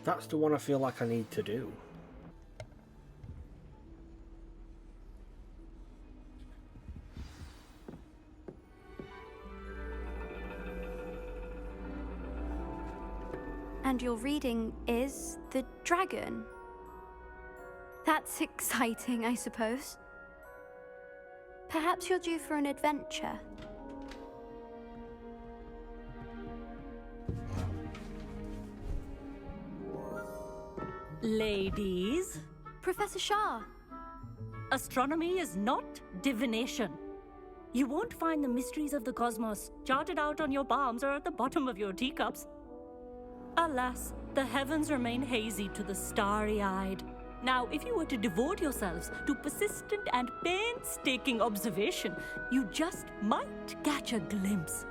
That's the one I feel like I need to do. And your reading is the dragon. That's exciting, I suppose. Perhaps you're due for an adventure. Ladies, Professor Shah. astronomy is not divination. You won't find the mysteries of the cosmos charted out on your palms or at the bottom of your teacups. Alas, the heavens remain hazy to the starry-eyed. Now, if you were to devote yourselves to persistent and painstaking observation, you just might catch a glimpse.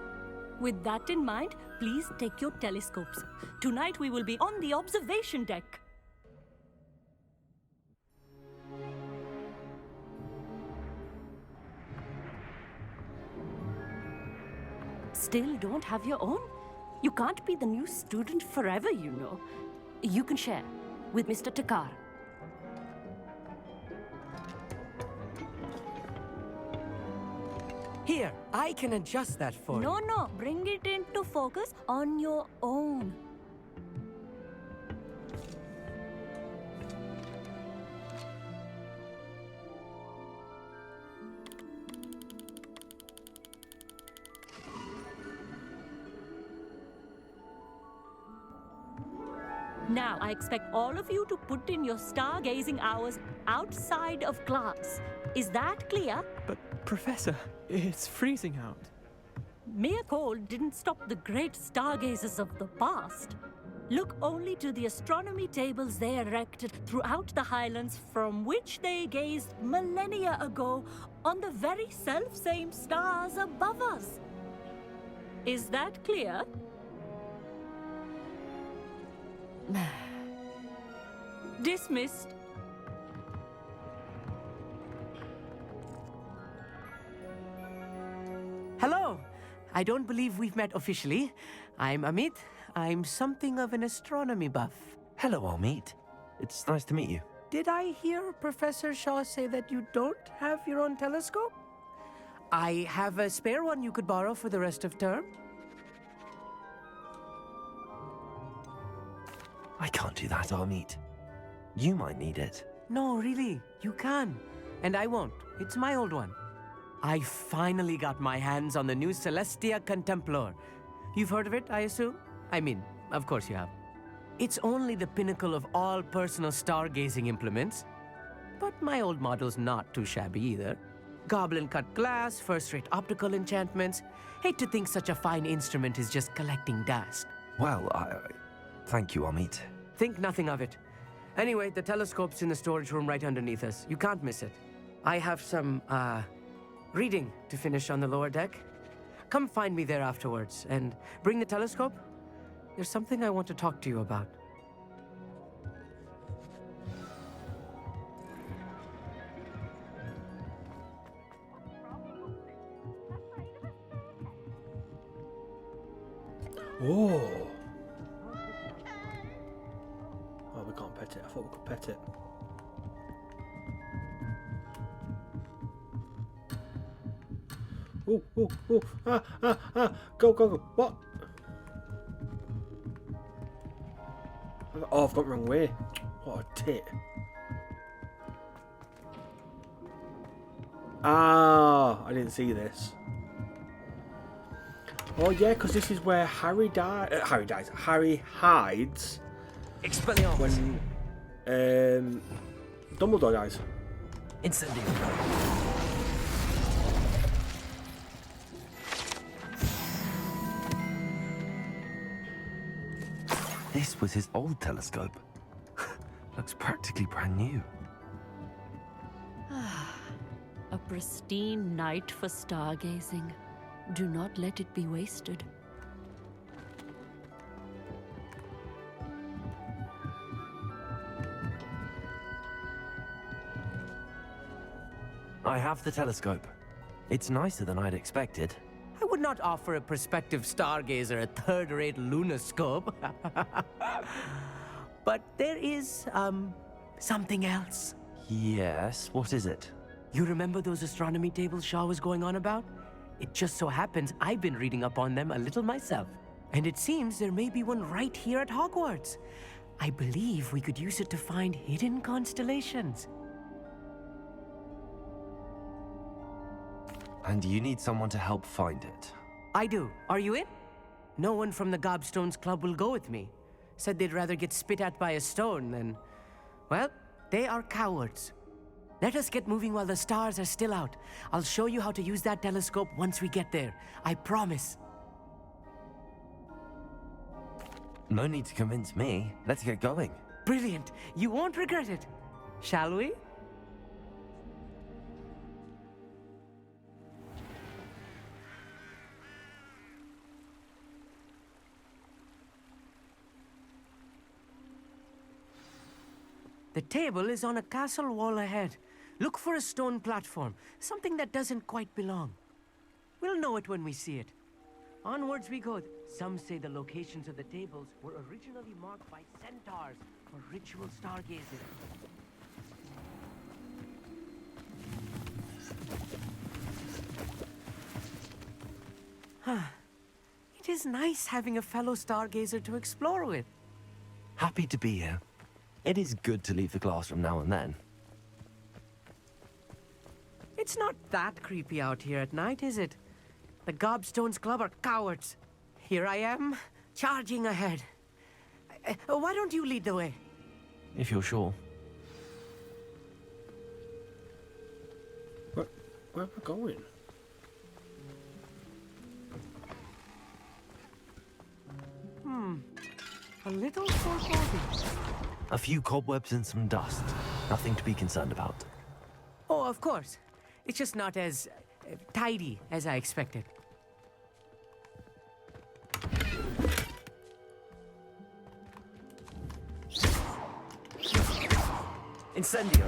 With that in mind, please take your telescopes. Tonight we will be on the observation deck. Still don't have your own? You can't be the new student forever, you know. You can share with Mr. Takar. Here, I can adjust that for you. No, bring it into focus on your own. Now, I expect all of you to put in your stargazing hours outside of class. Is that clear? But, Professor, it's freezing out. Mere cold didn't stop the great stargazers of the past. Look only to the astronomy tables they erected throughout the highlands from which they gazed millennia ago on the very self-same stars above us. Is that clear? Dismissed. Hello. I don't believe we've met officially. I'm Amit. I'm something of an astronomy buff. Hello, Amit. It's nice to meet you. Did I hear Professor Shaw say that you don't have your own telescope? I have a spare one you could borrow for the rest of term. I can't do that, Amit. You might need it. No, really, you can. And I won't. It's my old one. I finally got my hands on the new Celestia Contemplar. You've heard of it, I assume? I mean, of course you have. It's only the pinnacle of all personal stargazing implements. But my old model's not too shabby either. Goblin-cut glass, first-rate optical enchantments. Hate to think such a fine instrument is just collecting dust. Well, thank you, Amit. Think nothing of it. Anyway, the telescope's in the storage room right underneath us. You can't miss it. I have some, reading to finish on the lower deck. Come find me there afterwards, and bring the telescope. There's something I want to talk to you about. Oh. Oh, we can't pet it. I thought we could pet it. Oh. Go. What? Oh, I've got the wrong way. What a tit. Ah, I didn't see this. Oh yeah, because this is where Harry hides Expelliarmus. when Dumbledore dies. Incendiary. This was his old telescope. Looks practically brand new. A pristine night for stargazing. Do not let it be wasted. I have the telescope. It's nicer than I'd expected. I would not offer a prospective stargazer a third-rate lunoscope. But there is, something else. Yes, what is it? You remember those astronomy tables Shaw was going on about? It just so happens I've been reading up on them a little myself. And it seems there may be one right here at Hogwarts. I believe we could use it to find hidden constellations. And you need someone to help find it. I do. Are you in? No one from the Gobstones Club will go with me. Said they'd rather get spit at by a stone than... Well, they are cowards. Let us get moving while the stars are still out. I'll show you how to use that telescope once we get there. I promise. No need to convince me. Let's get going. Brilliant. You won't regret it. Shall we? The table is on a castle wall ahead. Look for a stone platform, something that doesn't quite belong. We'll know it when we see it. Onwards we go. Some say the locations of the tables were originally marked by centaurs for ritual stargazing. It is nice having a fellow stargazer to explore with. Happy to be here. It is good to leave the classroom now and then. It's not that creepy out here at night, is it? The Gobstones Club are cowards. Here I am, charging ahead. Why don't you lead the way? If you're sure. Where am I going? A little foreboding. A few cobwebs and some dust. Nothing to be concerned about. Oh, of course. It's just not as tidy as I expected. Incendio!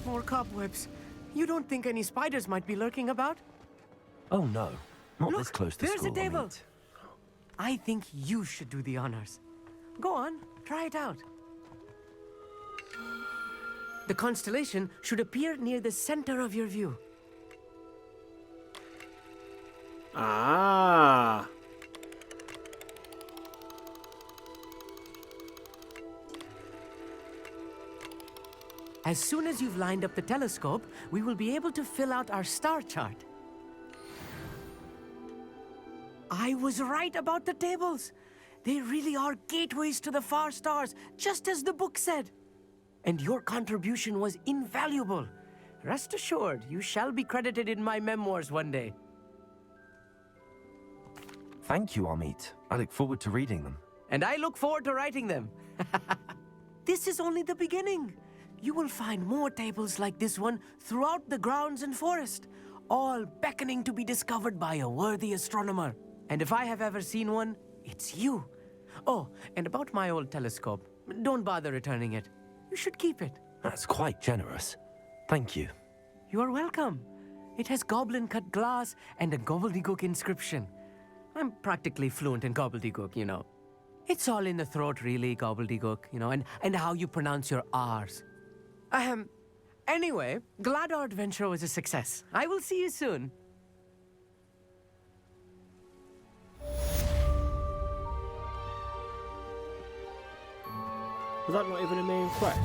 More cobwebs. You don't think any spiders might be lurking about? Oh no, not Look, this close to there's school. a table. I mean. I think you should do the honors. Go on, try it out. The constellation should appear near the center of your view. Ah. As soon as you've lined up the telescope, we will be able to fill out our star chart. I was right about the tables. They really are gateways to the far stars, just as the book said. And your contribution was invaluable. Rest assured, you shall be credited in my memoirs one day. Thank you, Amit. I look forward to reading them. And I look forward to writing them. This is only the beginning. You will find more tables like this one throughout the grounds and forest, all beckoning to be discovered by a worthy astronomer. And if I have ever seen one, it's you. Oh, and about my old telescope, don't bother returning it. You should keep it. That's quite generous. Thank you. You are welcome. It has goblin-cut glass and a gobbledygook inscription. I'm practically fluent in gobbledygook, you know. It's all in the throat, really, gobbledygook, you know, and how you pronounce your R's. Anyway, glad our adventure was a success. I will see you soon. Was that not even a main quest?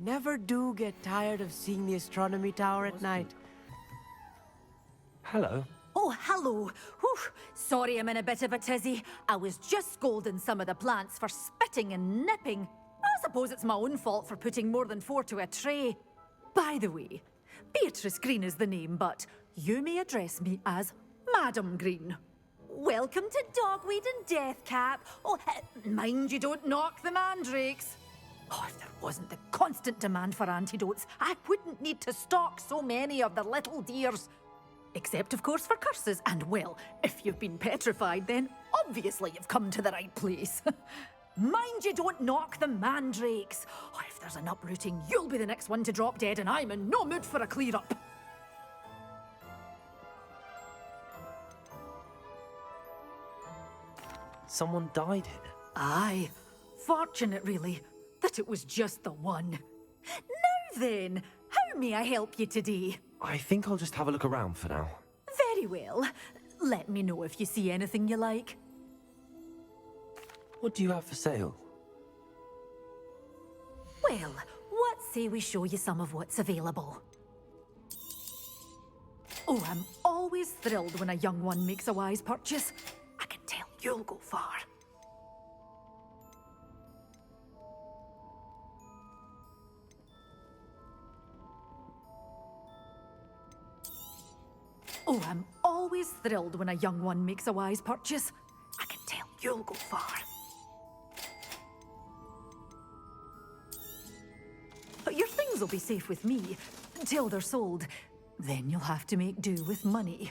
Never do get tired of seeing the astronomy tower at night. Hello. Oh, hello. Whew. Sorry I'm in a bit of a tizzy. I was just scolding some of the plants for spitting and nipping. I suppose it's my own fault for putting more than 4 to a tray. By the way, Beatrice Green is the name, but you may address me as Madam Green. Welcome to Dogweed and Deathcap. Oh, mind you don't knock the mandrakes. Oh, if there wasn't the constant demand for antidotes, I wouldn't need to stock so many of the little dears. Except, of course, for curses. And, well, if you've been petrified, then obviously you've come to the right place. Mind you don't knock the mandrakes. Oh, if there's an uprooting, you'll be the next one to drop dead, and I'm in no mood for a clear-up. Someone died here. Aye. Fortunate, really, that it was just the one. Now then, how may I help you today? I think I'll just have a look around for now. Very well. Let me know if you see anything you like. What do you have for sale? Well, what say we show you some of what's available? Oh, I'm always thrilled when a young one makes a wise purchase. I can tell you'll go far. Oh, I'm always thrilled when a young one makes a wise purchase. I can tell you'll go far. But your things will be safe with me until they're sold. Then you'll have to make do with money.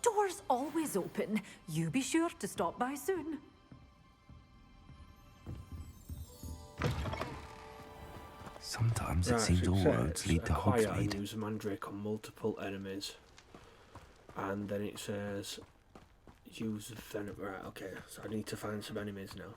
Doors always open. You be sure to stop by soon. Sometimes it Right, seems all says, roads lead to acquire Hogsmeade. and use a mandrake on multiple enemies. And then it says use venom. Right, okay, so I need to find some enemies now.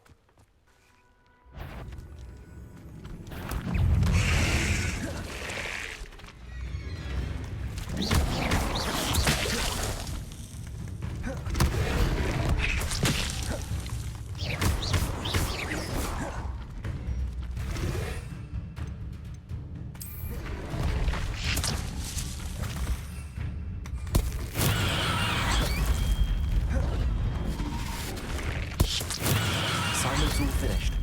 Simon's all finished.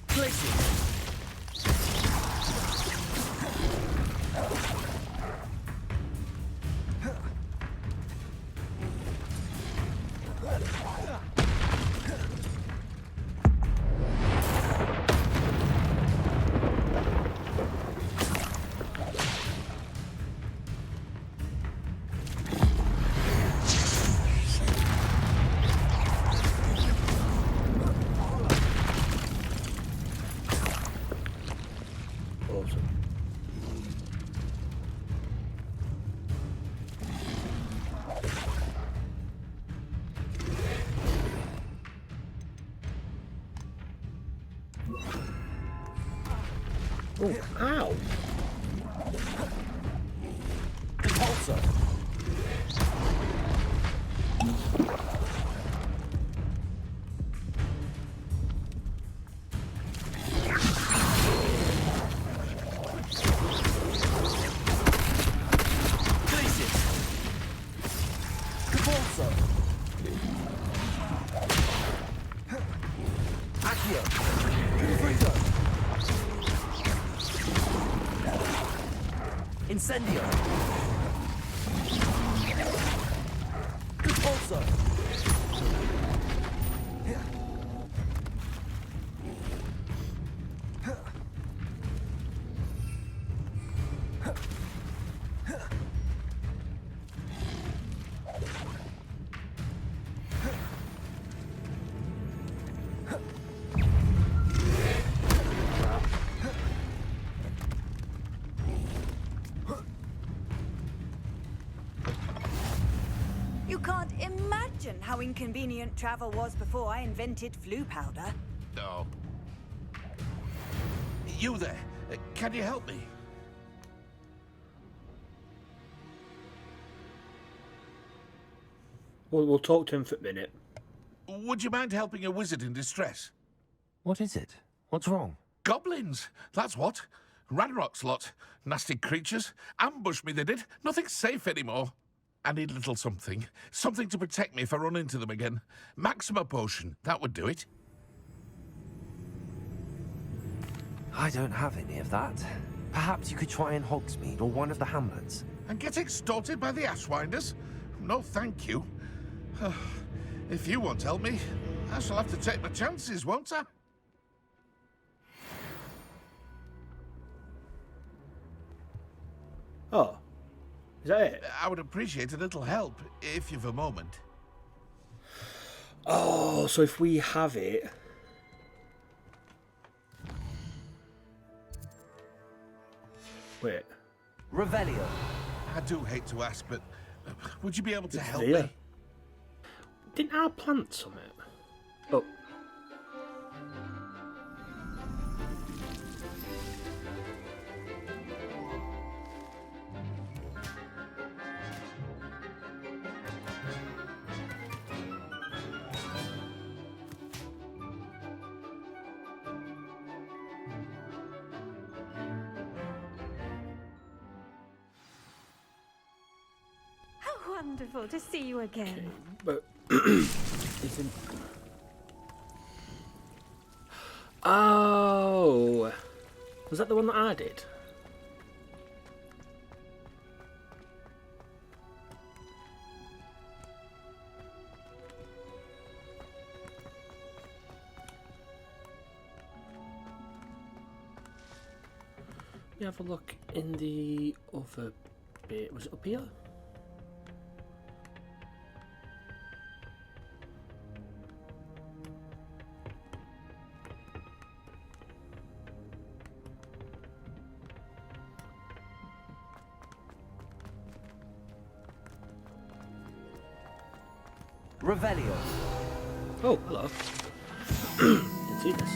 Place it. Awesome. Oh, ow! Compulsor. Place it. Compulsor. Accio. Freezer. Incendio. Compulsor. You can't imagine how inconvenient travel was before I invented flu powder. Oh. You there? Can you help me? We'll talk to him for a minute. Would you mind helping a wizard in distress? What is it? What's wrong? Goblins, that's what. Ranrock's lot. Nasty creatures. Ambushed me, they did. Nothing's safe anymore. I need a little something. Something to protect me if I run into them again. Maxima potion, that would do it. I don't have any of that. Perhaps you could try in Hogsmeade or one of the hamlets. And get extorted by the Ashwinders? No, thank you. If you won't help me, I shall have to take my chances, won't I? Oh, is that it? I would appreciate a little help, if you've a moment. Oh, so if we have it... Wait. Revelio. I do hate to ask, but would you be able to It's help there. me? Didn't I plant some it? Oh. How wonderful to see you again. But isn't... Oh, was that the one that I did? Let me have a look in the other bit. Was it up here? Revelio. Oh, hello. Didn't see this.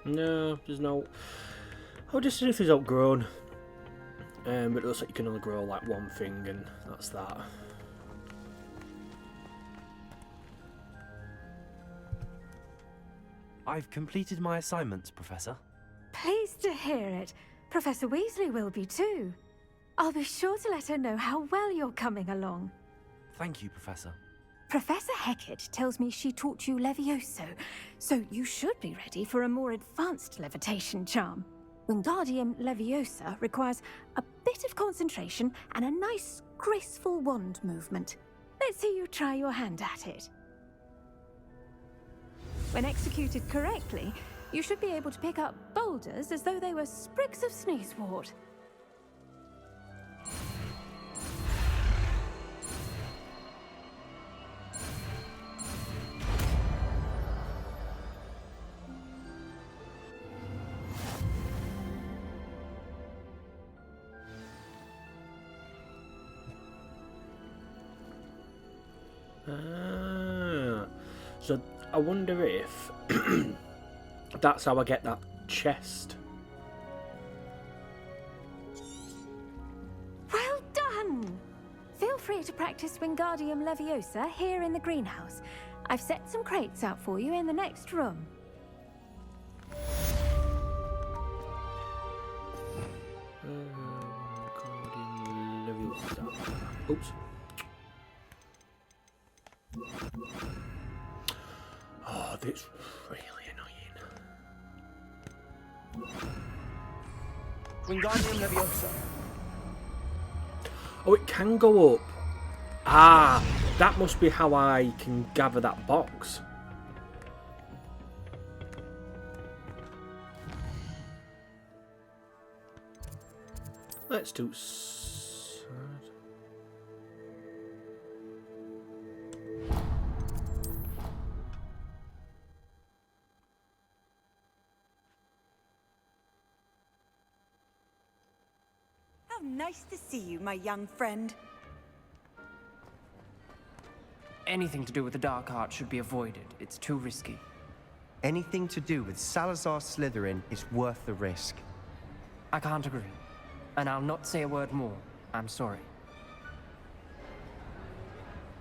No, there's no... Oh, just if it's outgrown. But it looks like you can only grow like one thing, and that's that. I've completed my assignments, Professor. Pleased to hear it. Professor Weasley will be too. I'll be sure to let her know how well you're coming along. Thank you, Professor. Professor Hecat tells me she taught you Levioso, so you should be ready for a more advanced levitation charm. Wingardium Leviosa requires a bit of concentration and a nice, graceful wand movement. Let's see you try your hand at it. When executed correctly, you should be able to pick up boulders as though they were sprigs of sneezewort. Ah, so I wonder if that's how I get that chest. Well done! Feel free to practice Wingardium Leviosa here in the greenhouse. I've set some crates out for you in the next room. Oops. Oh, that's really annoying. Wingardium Leviosa. Oh, it can go up. Ah, that must be how I can gather that box. Let's do side. How nice to see you, my young friend. Anything to do with the dark art should be avoided. It's too risky. Anything to do with Salazar Slytherin is worth the risk. I can't agree. And I'll not say a word more. I'm sorry.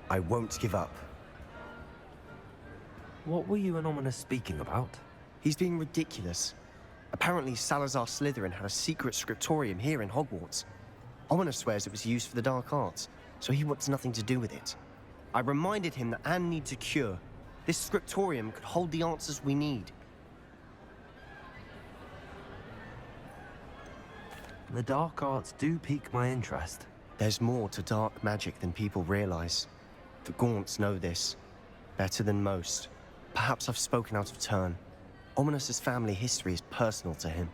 I won't give up. What were you and Ominous speaking about? He's being ridiculous. Apparently Salazar Slytherin had a secret scriptorium here in Hogwarts. Ominous swears it was used for the dark arts, so he wants nothing to do with it. I reminded him that Anne needs a cure. This scriptorium could hold the answers we need. The dark arts do pique my interest. There's more to dark magic than people realize. The Gaunts know this. Better than most. Perhaps I've spoken out of turn. Ominous's family history is personal to him.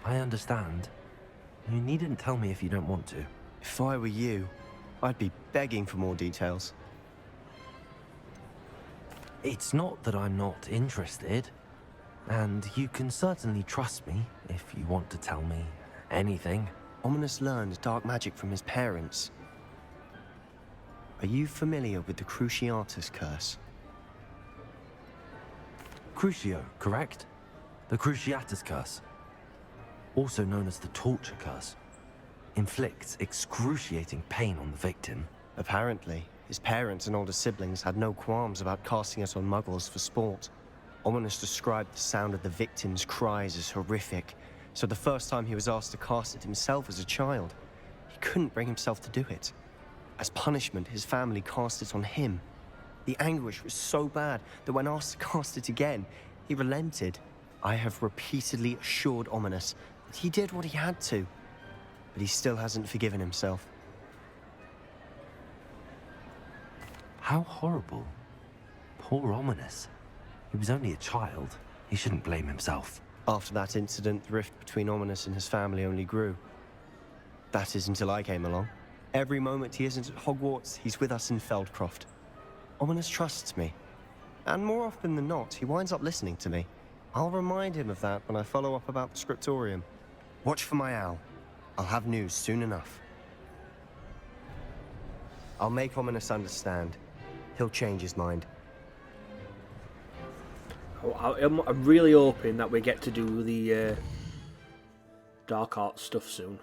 I understand. You needn't tell me if you don't want to. If I were you, I'd be begging for more details. It's not that I'm not interested. And you can certainly trust me if you want to tell me anything. Ominous learned dark magic from his parents. Are you familiar with the Cruciatus curse? Crucio, correct? The Cruciatus curse. Also known as the torture curse. Inflicts excruciating pain on the victim. Apparently, his parents and older siblings had no qualms about casting it on muggles for sport. Ominous described the sound of the victim's cries as horrific, so the first time he was asked to cast it himself as a child, he couldn't bring himself to do it. As punishment, his family cast it on him. The anguish was so bad that when asked to cast it again, he relented. I have repeatedly assured Ominous that he did what he had to, but he still hasn't forgiven himself. How horrible. Poor Ominous. He was only a child. He shouldn't blame himself. After that incident, the rift between Ominous and his family only grew. That is until I came along. Every moment he isn't at Hogwarts, he's with us in Feldcroft. Ominous trusts me. And more often than not, he winds up listening to me. I'll remind him of that when I follow up about the scriptorium. Watch for my owl. I'll have news soon enough. I'll make Ominous understand. He'll change his mind. I'm really hoping that we get to do the dark arts stuff soon.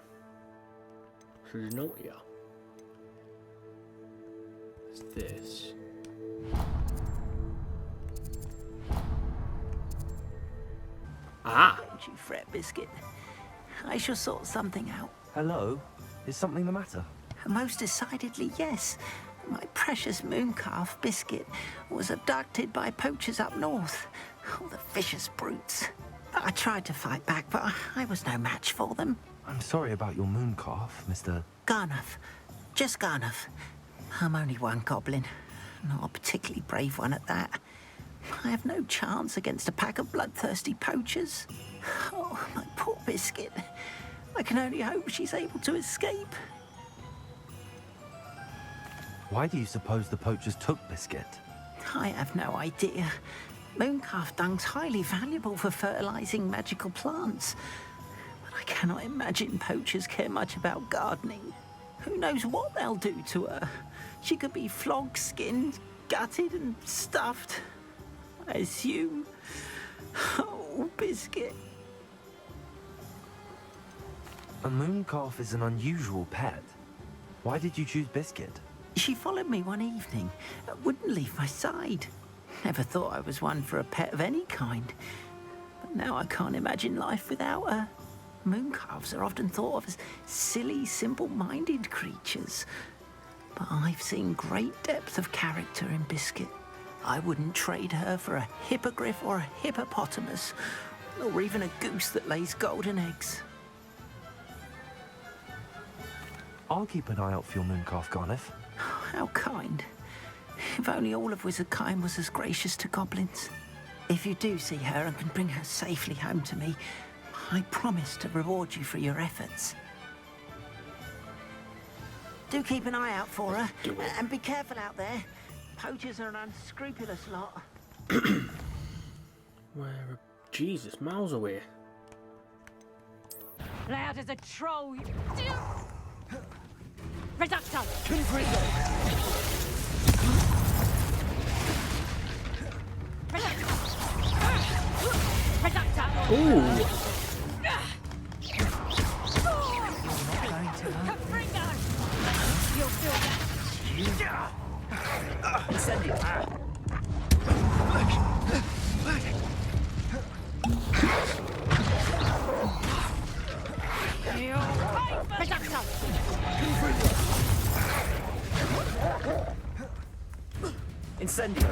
So you know what, yeah. It's this. Ah! Don't you fret, Biscuit. I shall sort something out. Hello? Is something the matter? Most decidedly, yes. My precious mooncalf, Biscuit, was abducted by poachers up north. Oh, the vicious brutes. I tried to fight back, but I was no match for them. I'm sorry about your mooncalf, Mr. Garnuff. Just Garnuff. I'm only one goblin. Not a particularly brave one at that. I have no chance against a pack of bloodthirsty poachers. Oh, my poor Biscuit. I can only hope she's able to escape. Why do you suppose the poachers took Biscuit? I have no idea. Mooncalf dung's highly valuable for fertilizing magical plants. But I cannot imagine poachers care much about gardening. Who knows what they'll do to her? She could be flogged, skinned, gutted and stuffed. I assume. Oh, Biscuit. A mooncalf is an unusual pet. Why did you choose Biscuit? She followed me one evening, wouldn't leave my side. Never thought I was one for a pet of any kind. But now I can't imagine life without her. Mooncalves are often thought of as silly, simple-minded creatures. But I've seen great depth of character in Biscuit. I wouldn't trade her for a hippogriff or a hippopotamus, or even a goose that lays golden eggs. I'll keep an eye out for your mooncalf, Garniff. How kind. If only all of Wizardkind was as gracious to goblins. If you do see her and can bring her safely home to me, I promise to reward you for your efforts. Do keep an eye out for her, and be careful out there. Poachers are an unscrupulous lot. Where? Jesus, miles away. Loud as a troll. Reducto! Ooh! You'll feel that. Incendio.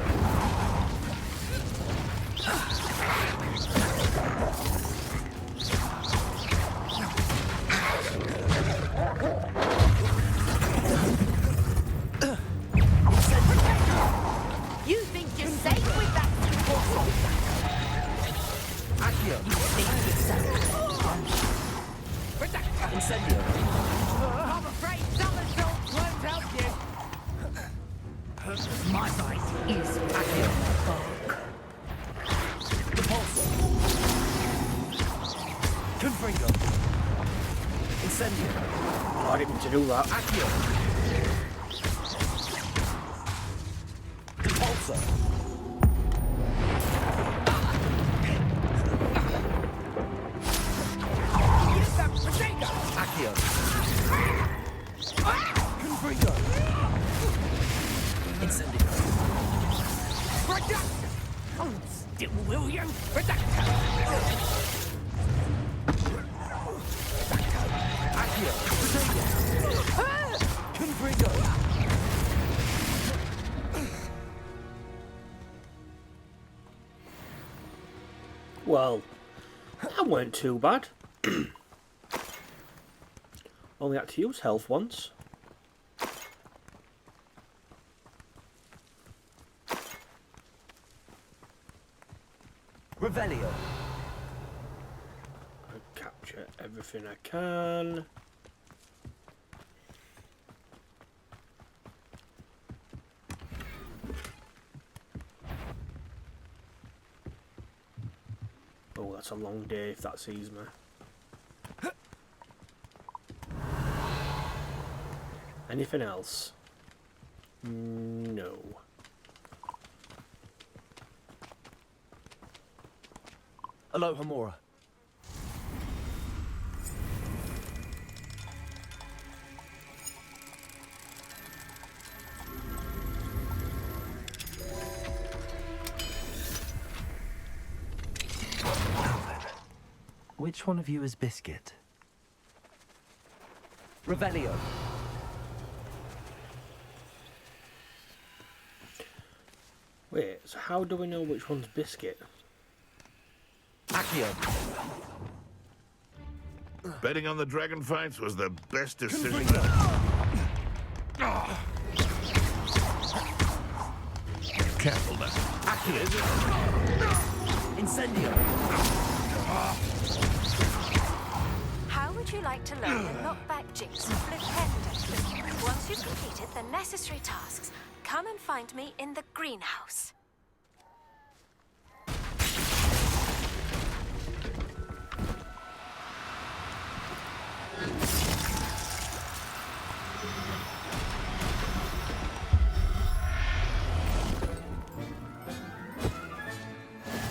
You think you're safe with that? Accio. You think you're safe? do that. Still William. Well, that weren't too bad. Only had to use health once. Revelio. I capture everything I can. Oh, that's a long day if that sees me. Anything else? No. Hello, Hamura. Which one of you is Biscuit? Revelio. Wait, so how do we know which one's Biscuit? Accio. Betting on the dragon fights was the best decision. Careful now. Incendio. How would you like to learn the knockback jigs flipendo? Once you've completed the necessary tasks, come and find me in the greenhouse.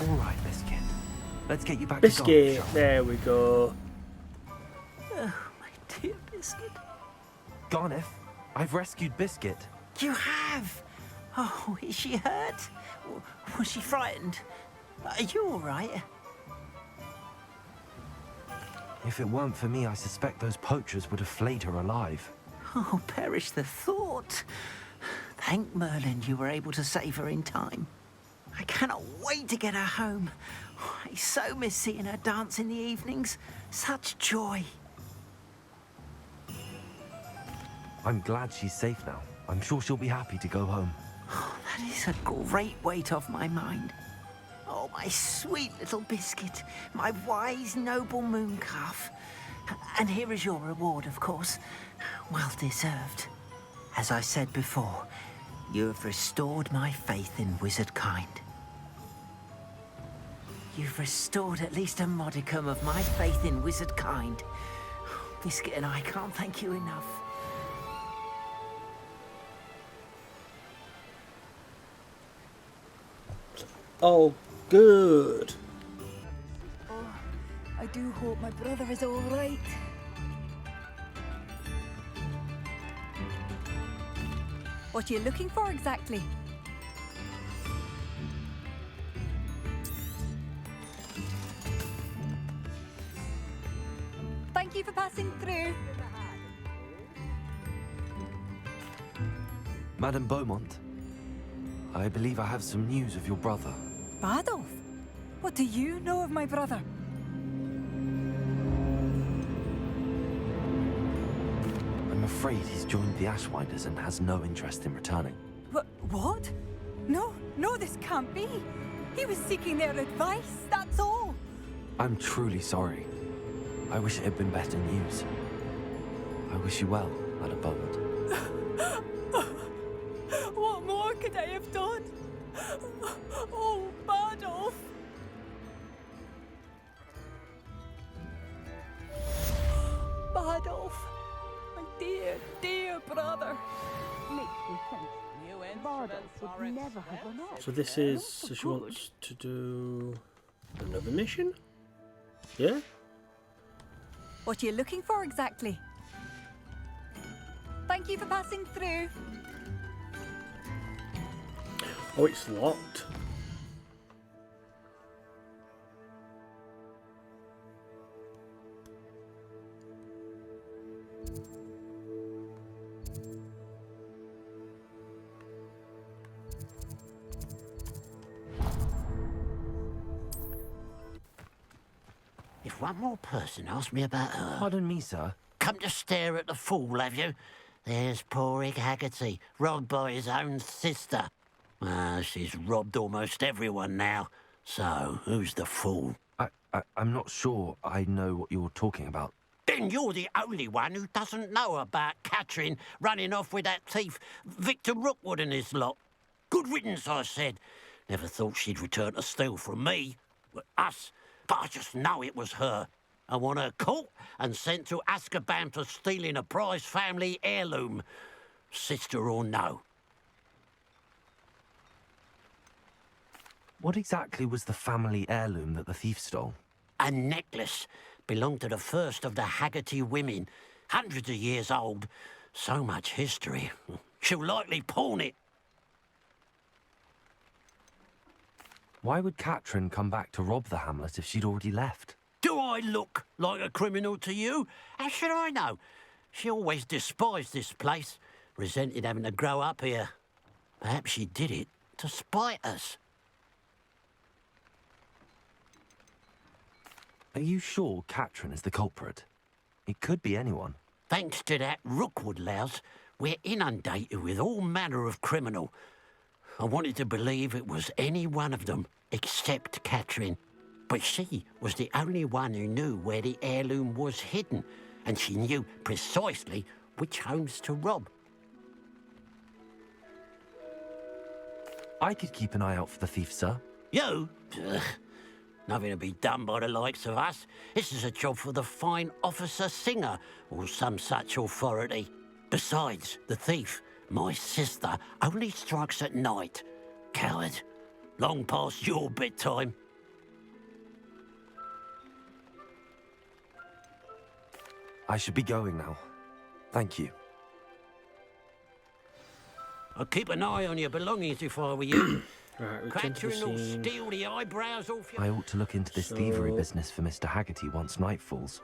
All right, Biscuit. Let's get you back Biscuit, to Garnish. there we go. Oh, my dear Biscuit. Garniff, I've rescued Biscuit. You have? Oh, is she hurt? Was she frightened? Are you all right? If it weren't for me, I suspect those poachers would have flayed her alive. Oh, perish the thought. Thank Merlin you were able to save her in time. I cannot wait to get her home. I so miss seeing her dance in the evenings. Such joy. I'm glad she's safe now. I'm sure she'll be happy to go home. Oh, that is a great weight off my mind. Oh, my sweet little Biscuit, my wise, noble moon calf. And here is your reward, of course. Well deserved. As I said before, you have restored my faith in wizard kind. You've restored at least a modicum of my faith in wizard kind. Biscuit and I can't thank you enough. Oh, good. Oh, I do hope my brother is all right. What are you looking for exactly? Thank you for passing through. Madame Beaumont, I believe I have some news of your brother. Adolf, what do you know of my brother? I'm afraid he's joined the Ashwinders and has no interest in returning. What? No, this can't be. He was seeking their advice, that's all. I'm truly sorry. I wish it had been better news. I wish you well, Madame Beaumont. What more could I have done? Oh, Adolf. Adolf, my dear, dear brother. Makes no sense. Bardos would never have run off. So this is, so she wants to do another mission? Yeah? What are you looking for exactly? Thank you for passing through. Oh, it's locked. If one more person asks me about her... Pardon me, sir. Come to stare at the fool, have you? There's poor Ig Haggerty, robbed by his own sister. She's robbed almost everyone now. So, who's the fool? I'm not sure I know what you're talking about. Then you're the only one who doesn't know about Catherine running off with that thief, Victor Rookwood and his lot. Good riddance, I said. Never thought she'd return to steal from me, us, but I just know it was her. I want her caught and sent to Azkaban for stealing a prize family heirloom, sister or no. What exactly was the family heirloom that the thief stole? A necklace belonged to the first of the Haggerty women, hundreds of years old. So much history. She'll likely pawn it. Why would Catherine come back to rob the hamlet if she'd already left? Do I look like a criminal to you? How should I know? She always despised this place, resented having to grow up here. Perhaps she did it to spite us. Are you sure Catherine is the culprit? It could be anyone. Thanks to that Rookwood louse, we're inundated with all manner of criminal. I wanted to believe it was any one of them, except Catherine. But she was the only one who knew where the heirloom was hidden, and she knew precisely which homes to rob. I could keep an eye out for the thief, sir. You? Ugh. Nothing to be done by the likes of us. This is a job for the fine officer Singer, or some such authority. Besides, the thief, my sister, only strikes at night. Coward. Long past your bedtime. I should be going now. Thank you. I'd keep an eye on your belongings if I were you. Right, return to the Catherine will scene. steal the eyebrows off your... I ought to look into this thievery business for Mr. Haggerty once night falls.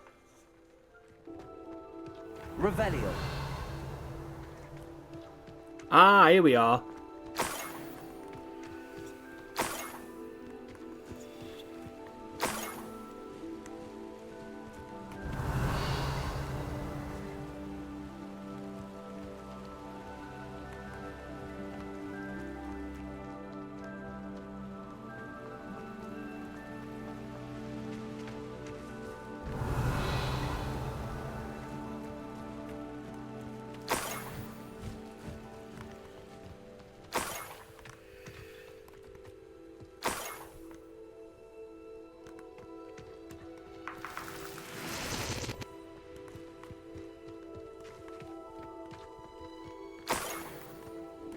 Revelio. Ah, here we are.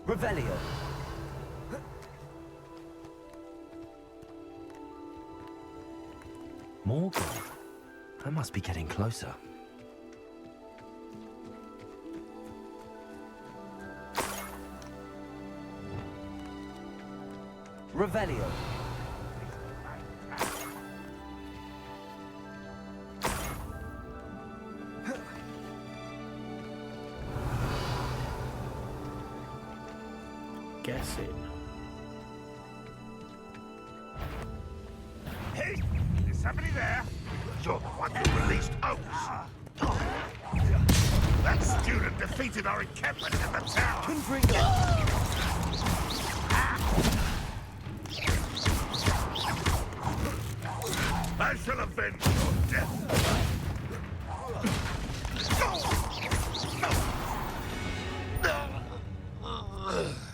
Revelio. More gold? I must be getting closer. Revelio. Guessing. Hey, is somebody there? You're the one who released Oaks. That student defeated our encampment in the tower. I shall avenge your death.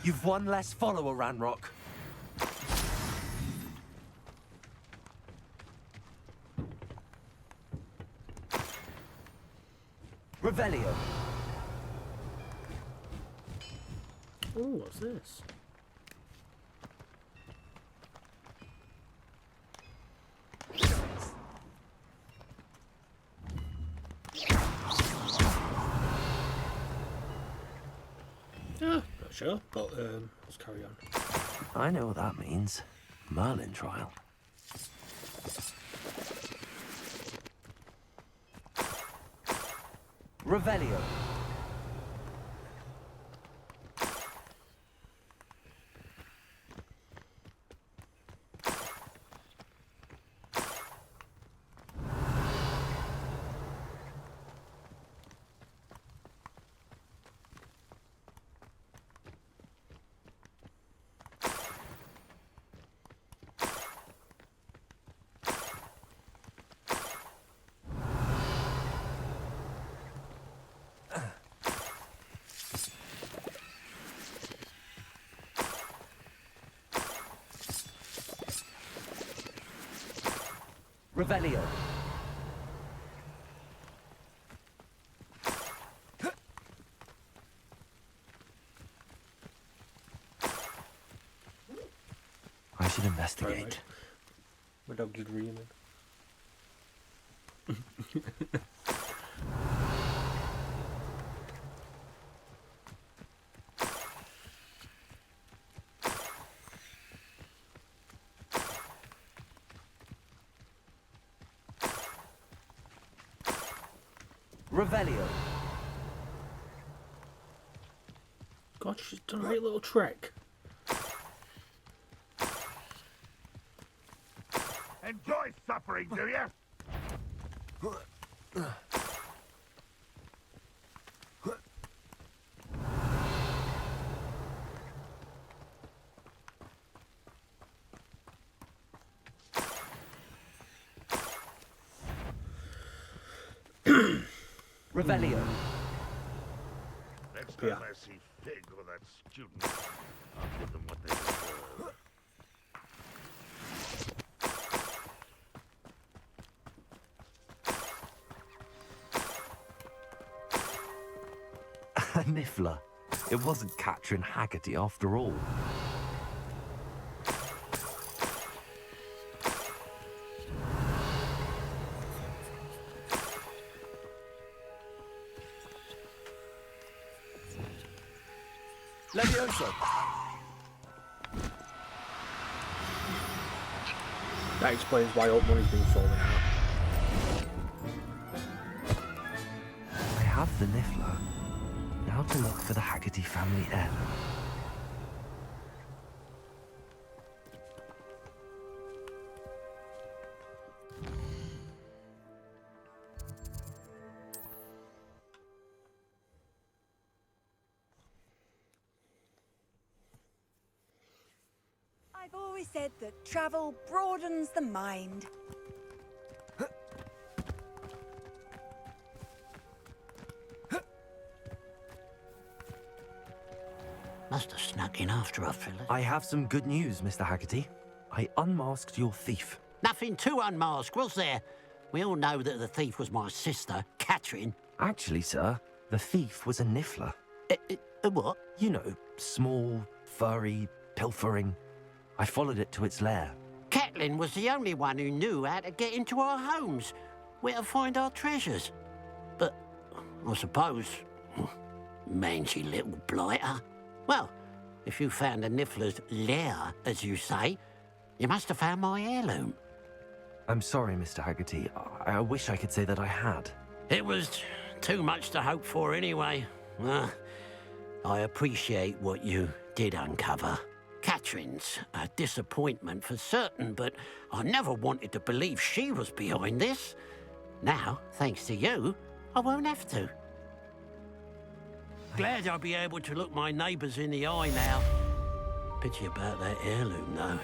You've one less follower, Ranrock. Revelio. Oh, what's this? Not sure, but let's carry on. I know what that means. Merlin trial. Revelio. Revelio. I should investigate. My dog is reeling. Revelio. God, she's done a great little trek. Enjoy suffering, do you? Revelio. Next time I see Fig or that student, I'll give them what they deserve. A Niffler. It wasn't Catherine Haggerty after all. Levioso. That explains why old money's been falling out. I have the Niffler. Now to look for the Haggerty family heirloom. I've always said that travel broadens the mind. Must have snuck in after us, fella. I have some good news, Mr. Haggerty. I unmasked your thief. Nothing to unmask, was there? We all know that the thief was my sister, Catherine. Actually, sir, the thief was a Niffler. A what? You know, small, furry, pilfering. I followed it to its lair. Catelyn was the only one who knew how to get into our homes, where to find our treasures. But I suppose, mangy little blighter. Well, if you found the Niffler's lair, as you say, you must have found my heirloom. I'm sorry, Mr. Haggerty. I wish I could say that I had. It was too much to hope for anyway. I appreciate what you did uncover. Catherine's a disappointment for certain, but I never wanted to believe she was behind this. Now, thanks to you, I won't have to. Glad I'll be able to look my neighbours in the eye now. Pity about that heirloom, though.